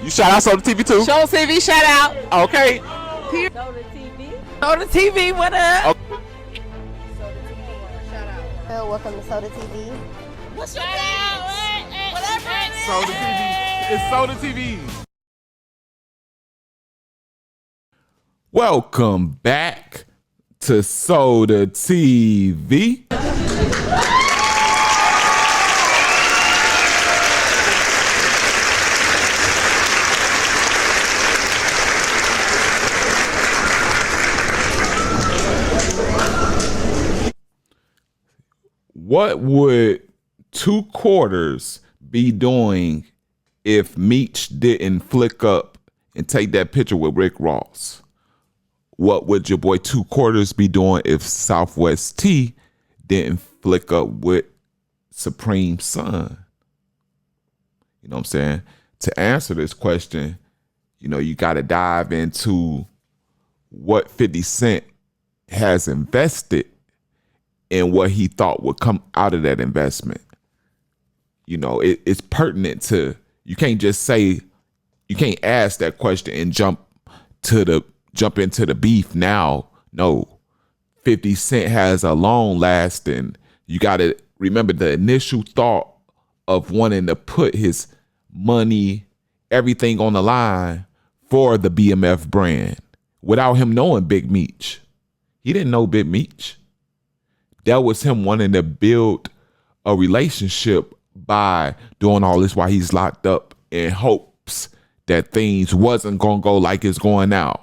You shout out Soda TV too? Show TV shout out. Okay. Soda TV. Soda TV, what up? Okay. Soda TV. Shout out. Welcome to Soda TV. What's your name? Whatever it is. Soda TV. It's Soda TV. Welcome back to Soda TV. What would 2 quarters be doing if Meech didn't flick up and take that picture with Rick Ross? What would your boy 2 quarters be doing if Southwest T didn't flick up with Supreme Son? You know what I'm saying? To answer this question, you got to dive into what 50 Cent has invested and what he thought would come out of that investment. It's pertinent to, you can't just say, you can't ask that question and jump into the beef now. No, 50 Cent has a long lasting, you got to remember the initial thought of wanting to put his money, everything on the line for the BMF brand without him knowing Big Meech. He didn't know Big Meech. That was him wanting to build a relationship by doing all this while he's locked up in hopes that things wasn't going to go like it's going now.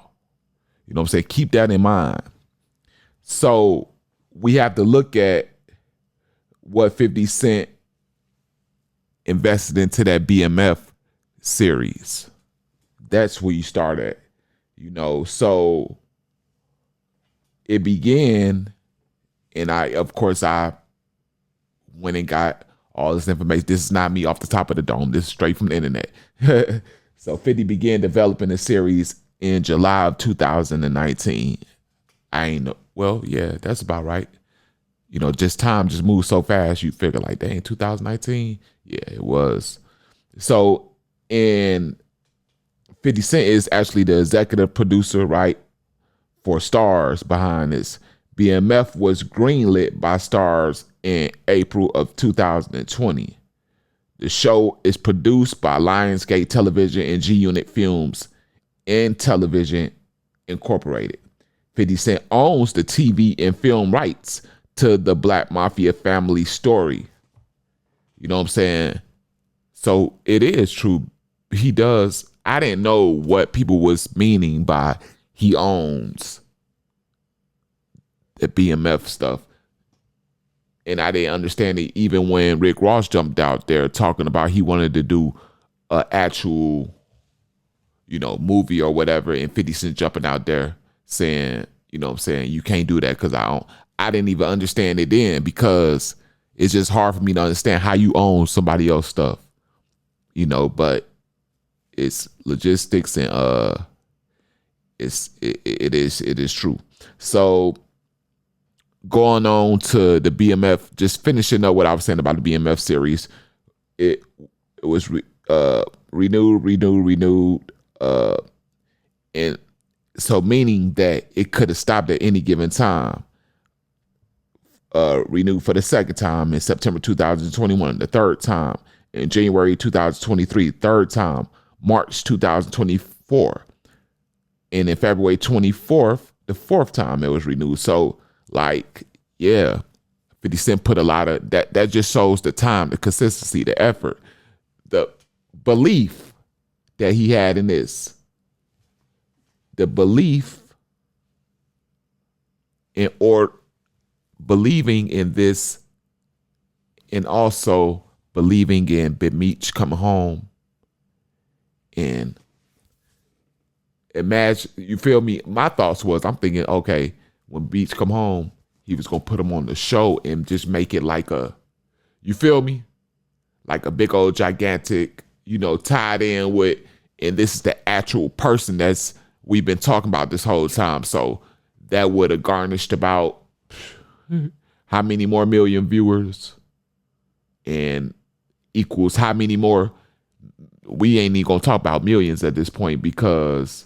You know what I'm saying? Keep that in mind. So we have to look at what 50 Cent invested into that BMF series. That's where you start at. So it began, and I went and got all this information. This is not me off the top of the dome. This is straight from the internet. So 50 began developing the series in July of 2019. That's about right. Just time just moves so fast. You figure like, dang, 2019? Yeah, it was. So, and 50 Cent is actually the executive producer, right, for Stars behind this. BMF was greenlit by Stars in April of 2020. The show is produced by Lionsgate Television and G Unit Films and Television Incorporated. 50 Cent owns the TV and film rights to the Black Mafia family story. You know what I'm saying? So it is true. He does. I didn't know what people was meaning by he owns the BMF stuff. And I didn't understand it even when Rick Ross jumped out there talking about he wanted to do an actual, movie or whatever, and 50 Cent jumping out there saying, you can't do that because I didn't even understand it then, because it's just hard for me to understand how you own somebody else's stuff, but it's logistics and it is true. So going on to the BMF, just finishing up what I was saying about the BMF series, it was renewed, and so meaning that it could have stopped at any given time. Renewed for the second time in September 2021, the third time in January 2023, third time, March 2024, and in February 24th, the fourth time it was renewed. So 50 Cent put a lot of that. That just shows the time, the consistency, the effort, the belief that he had in this. The belief in, or believing in this, and also believing in Big Meech coming home. And imagine, you feel me? My thoughts was, I'm thinking, okay, when Meech come home, he was gonna put him on the show and just make it like you feel me? Like a big old gigantic, tied in with, and this is the actual person we've been talking about this whole time. So that would have garnished about how many more million viewers, and equals how many more we ain't even gonna talk about millions at this point because,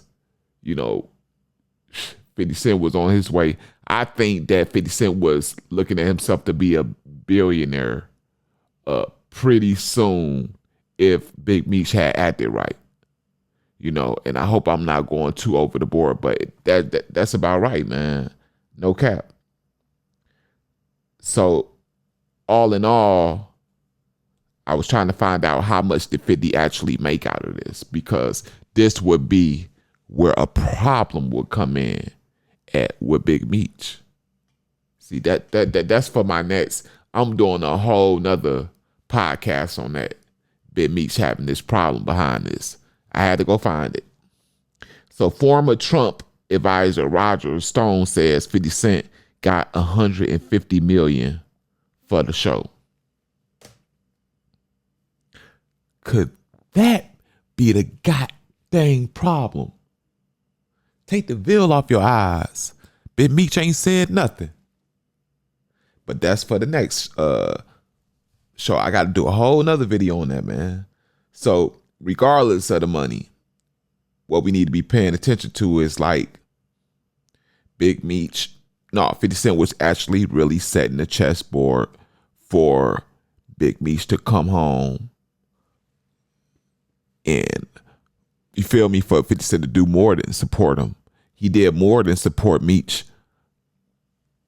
50 Cent was on his way. I think that 50 Cent was looking at himself to be a billionaire pretty soon if Big Meech had acted right. And I hope I'm not going too over the board, but that's about right, man. No cap. So all in all, I was trying to find out how much did 50 actually make out of this, because this would be where a problem would come in with Big Meech. See, that's for my next. I'm doing a whole nother podcast on that. Big Meech having this problem behind this. I had to go find it. So former Trump advisor Roger Stone says 50 Cent got $150 million for the show. Could that be the goddamn problem? Take the veil off your eyes. Big Meech ain't said nothing. But that's for the next show. I got to do a whole nother video on that, man. So regardless of the money, what we need to be paying attention to is like Big Meech. No, 50 Cent was actually really setting the chessboard for Big Meech to come home. And you feel me, for 50 Cent to do more than support him. He did more than support Meech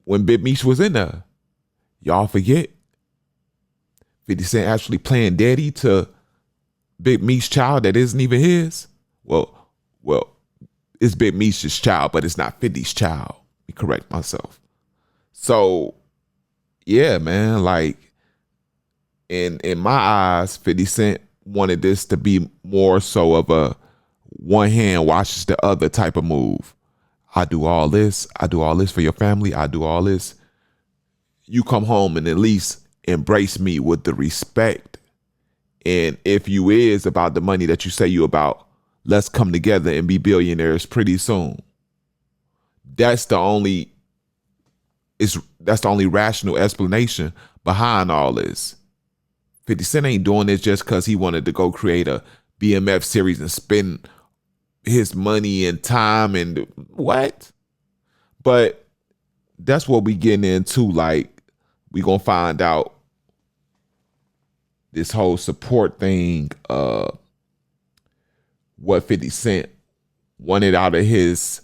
when Big Meech was in there. Y'all forget 50 Cent actually playing daddy to Big Meech's child that isn't even his. Well, it's Big Meech's child, but it's not 50's child. Let me correct myself. So, yeah, man, like in my eyes, 50 Cent wanted this to be more so of a one hand washes the other type of move. I do all this for your family. I do all this. You come home and at least embrace me with the respect. And if you is about the money that you say you about, let's come together and be billionaires pretty soon. That's the only rational explanation behind all this. 50 Cent ain't doing this just because he wanted to go create a BMF series and spend his money and time and what? But that's what we getting into. Like, we gonna find out this whole support thing, what 50 Cent wanted out of his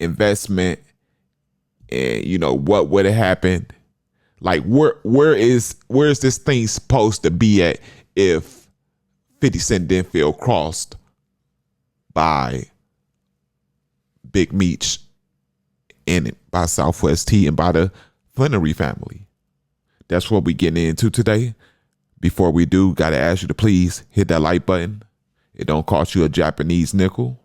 investment, and what would have happened. Like, where is this thing supposed to be at if 50 Cent didn't feel crossed by Big Meech and by Southwest T and by the Flannery family? That's what we getting into today. Before we do, gotta ask you to please hit that like button. It don't cost you a Japanese nickel.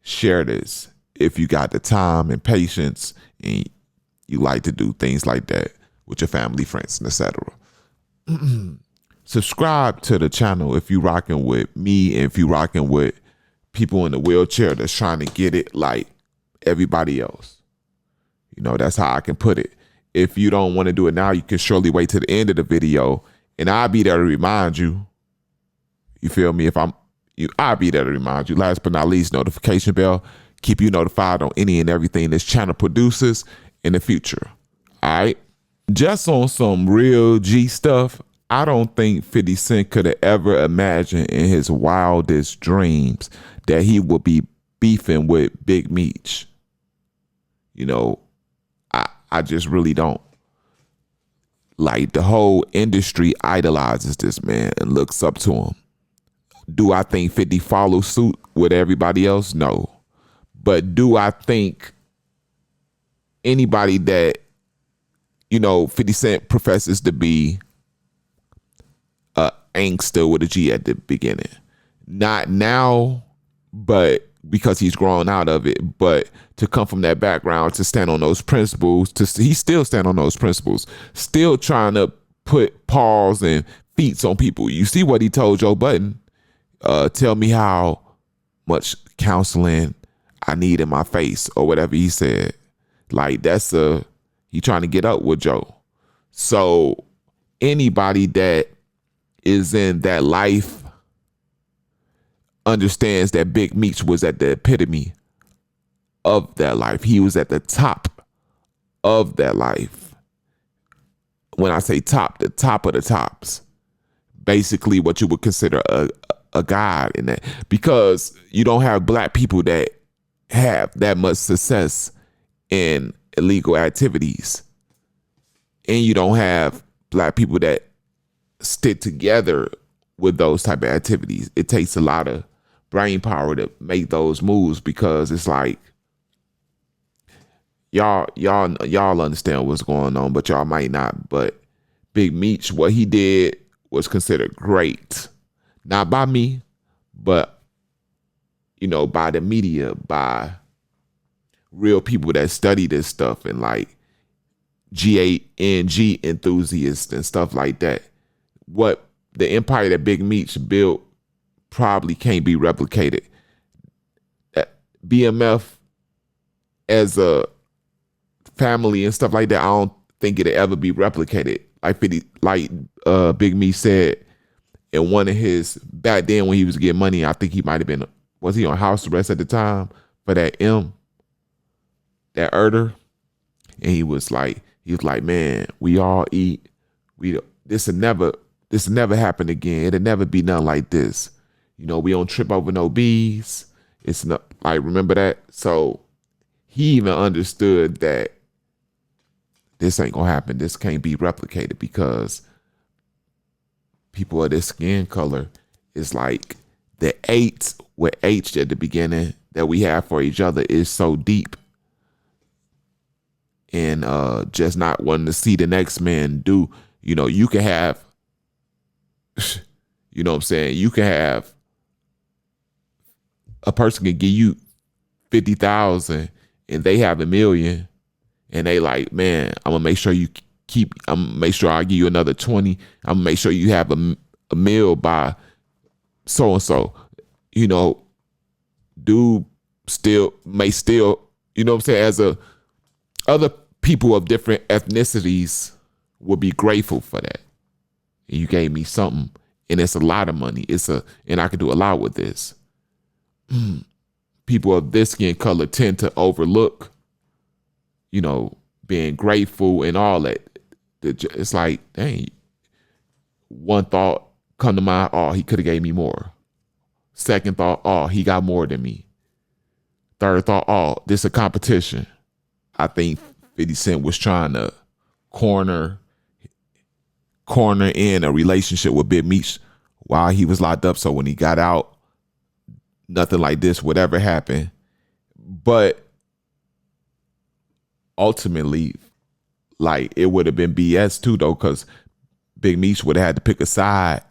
Share this if you got the time and patience and you like to do things like that with your family, friends, and etc. Subscribe to the channel if you rocking with me and if you rocking with people in the wheelchair that's trying to get it like everybody else. That's how I can put it. If you don't want to do it now, you can surely wait to the end of the video and I'll be there to remind you. You feel me? I'll be there to remind you. Last but not least, notification bell. Keep you notified on any and everything this channel produces in the future. All right? Just on some real G stuff, I don't think 50 Cent could have ever imagined in his wildest dreams that he would be beefing with Big Meech. I just really don't. Like, the whole industry idolizes this man and looks up to him. Do I think 50 follows suit with everybody else? No. But do I think anybody that, 50 Cent professes to be a angster with a G at the beginning? Not now, but because he's grown out of it, but to come from that background, to stand on those principles, he still stand on those principles, still trying to put paws and feet on people. You see what he told Joe Budden? Tell me how much counseling I need in my face, or whatever he said. Like, he trying to get up with Joe. So anybody that is in that life understands that Big Meech was at the epitome of that life. He was at the top of that life. When I say top, the top of the tops. Basically what you would consider a god in that. Because you don't have black people that have that much success in illegal activities. And you don't have black people that stick together with those type of activities. It takes a lot of brain power to make those moves, because it's like y'all understand what's going on, but y'all might not. But Big Meech, what he did was considered great, not by me, but by the media, by real people that study this stuff, and like GANG enthusiasts and stuff like that. What the empire that Big Meech built probably can't be replicated. BMF as a family and stuff like that, I don't think it'll ever be replicated. Like Big Meech said in one of his, back then when he was getting money, I think he might have been, was he on house arrest at the time for that that Erder? And he was like, man, we all eat. This will never happen again. It'll never be nothing like this. We don't trip over no bees. It's not like, remember that? So he even understood that this ain't gonna happen. This can't be replicated, because people of this skin color is like the hate with H at the beginning that we have for each other is so deep. And just not wanting to see the next man do, you can have, you know what I'm saying? You can have, a person can give you 50,000 and they have 1 million, and they like, man, I'm gonna make sure I give you another 20. I'm gonna make sure you have a meal by so and so. Dude may still, you know what I'm saying, as other people of different ethnicities would be grateful for that. And you gave me something, and it's a lot of money. And I can do a lot with this. People of this skin color tend to overlook, being grateful and all that. It's like, dang, one thought come to mind, oh, he could have gave me more. Second thought, oh, he got more than me. Third thought, oh, this is a competition. I think 50 Cent was trying to corner in a relationship with Big Meech while he was locked up. So when he got out, nothing like this would ever happen. But ultimately, like, it would have been BS too, though, because Big Meech would have had to pick a side,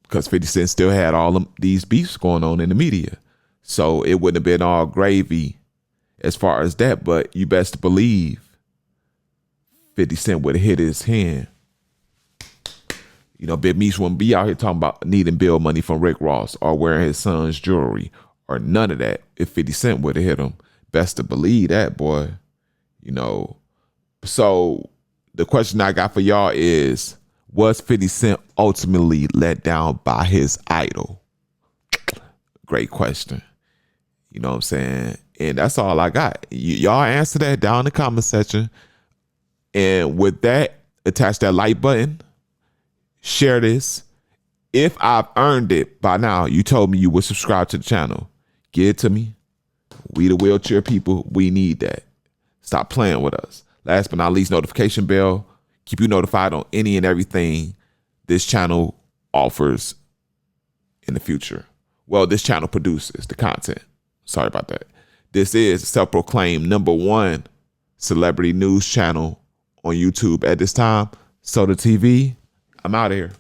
because 50 Cent still had all these beefs going on in the media. So it wouldn't have been all gravy as far as that. But you best believe 50 Cent would have hit his hand. Big Meech wouldn't be out here talking about needing bill money from Rick Ross or wearing his son's jewelry or none of that if 50 Cent would have hit him. Best to believe that, boy. So the question I got for y'all is, was 50 Cent ultimately let down by his idol? Great question. You know what I'm saying? And that's all I got. Y'all answer that down in the comment section. And with that, attach that like button. Share this. If I've earned it by now, you told me you would subscribe to the channel. Give it to me. We the wheelchair people, we need that. Stop playing with us. Last but not least, notification bell. Keep you notified on any and everything this channel offers in the future. Well, this channel produces the content. Sorry about that. This is self-proclaimed #1 celebrity news channel on YouTube at this time. Soda TV, I'm out of here.